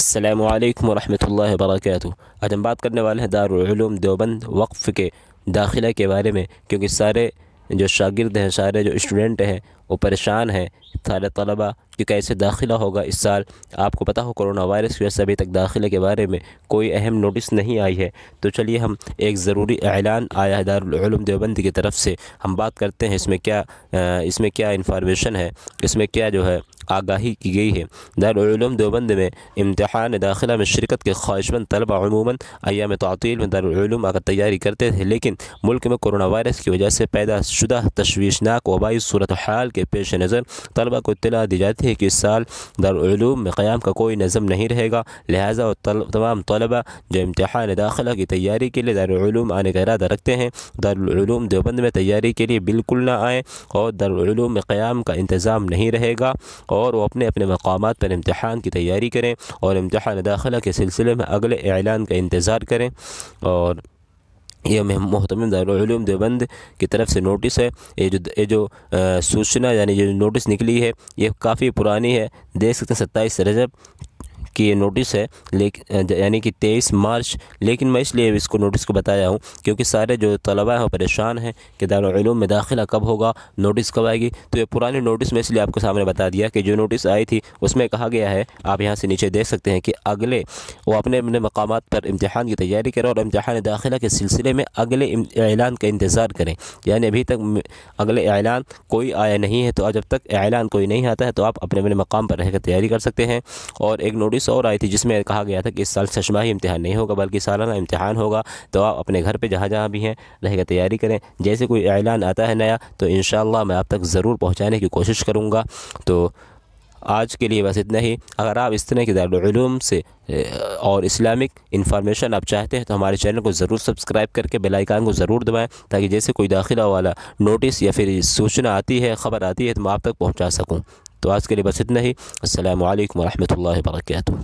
السلام علیکم ورحمۃ اللہ وبرکاتہ۔ آج ہم بات کرنے والے ہیں دارالعلوم دیوبند وقف کے داخلہ کے بارے میں، کیونکہ سارے جو شاگرد ہیں، سارے جو اسٹوڈنٹ ہیں وہ پریشان ہیں، سارے طلبہ کہ کیسے داخلہ ہوگا اس سال۔ آپ کو پتہ ہو کرونا وائرس کی وجہ سے ابھی تک داخلے کے بارے میں کوئی اہم نوٹس نہیں آئی ہے، تو چلیے ہم ایک ضروری اعلان آیا ہے دارالعلوم دیوبند کی طرف سے، ہم بات کرتے ہیں اس میں کیا انفارمیشن ہے، اس میں کیا جو ہے آگاہی کی گئی ہے۔ دارالعلوم دیوبند میں امتحان داخلہ میں شرکت کے خواہشمند طلبہ عموماً ایام تعطیل میں دارالعلوم آ کر تیاری کرتے تھے، لیکن ملک میں کرونا وائرس کی وجہ سے پیدا شدہ تشویشناک وبائی صورتحال کے پیش نظر طلبہ کو اطلاع دی جاتی ہے کہ اس سال دارالعلوم میں قیام کا کوئی نظم نہیں رہے گا، لہٰذا تمام طلبہ جو امتحان داخلہ کی تیاری کے لیے دارالعلوم آنے کا ارادہ رکھتے ہیں، دارالعلوم دیوبند میں تیاری کے لیے بالکل نہ آئیں، اور دارالعلوم میں قیام کا انتظام نہیں رہے گا، اور وہ اپنے اپنے مقامات پر امتحان کی تیاری کریں اور امتحان داخلہ کے سلسلے میں اگلے اعلان کا انتظار کریں۔ اور یہ محترم دارالعلوم دیوبند کی طرف سے نوٹس ہے، یہ جو سوچنا یعنی جو نوٹس نکلی ہے یہ کافی پرانی ہے، دیکھ سکتے ہیں 27 رجب کی یہ نوٹس ہے، یعنی کہ 23 مارچ، لیکن میں اس لیے اس کو نوٹس کو بتایا ہوں کیونکہ سارے جو طلبہ ہیں وہ پریشان ہیں کہ دارالعلوم میں داخلہ کب ہوگا، نوٹس کب آئے گی۔ تو یہ پرانی نوٹس میں اس لیے آپ کو سامنے بتا دیا کہ جو نوٹس آئی تھی اس میں کہا گیا ہے، آپ یہاں سے نیچے دیکھ سکتے ہیں کہ وہ اپنے مقامات پر امتحان کی تیاری کریں اور امتحان داخلہ کے سلسلے میں اگلے اعلان کا انتظار کریں، یعنی ابھی تک اگلے اعلان کوئی آیا نہیں ہے، تو جب تک اعلان کوئی نہیں آتا ہے تو آپ اپنے مقام پر رہ کر تیاری کر سکتے ہیں۔ اور ایک نوٹس اور آئی تھی جس میں کہا گیا تھا کہ اس سال ششماہی امتحان نہیں ہوگا بلکہ سالانہ امتحان ہوگا، تو آپ اپنے گھر پہ جہاں بھی ہیں رہ کر تیاری کریں، جیسے کوئی اعلان آتا ہے نیا تو انشاءاللہ میں آپ تک ضرور پہنچانے کی کوشش کروں گا۔ تو آج کے لیے بس اتنا ہی۔ اگر آپ اس طرح کی دارالعلوم سے اور اسلامک انفارمیشن آپ چاہتے ہیں تو ہمارے چینل کو ضرور سبسکرائب کر کے بیل آئیکن کو ضرور دبائیں، تاکہ جیسے کوئی داخلہ والا نوٹس یا پھر سوچنا آتی ہے، خبر آتی ہے تو میں آپ تک پہنچا سکوں۔ تو آج کے لیے بس اتنا ہی۔ السلام علیکم ورحمۃ اللہ وبرکاتہ۔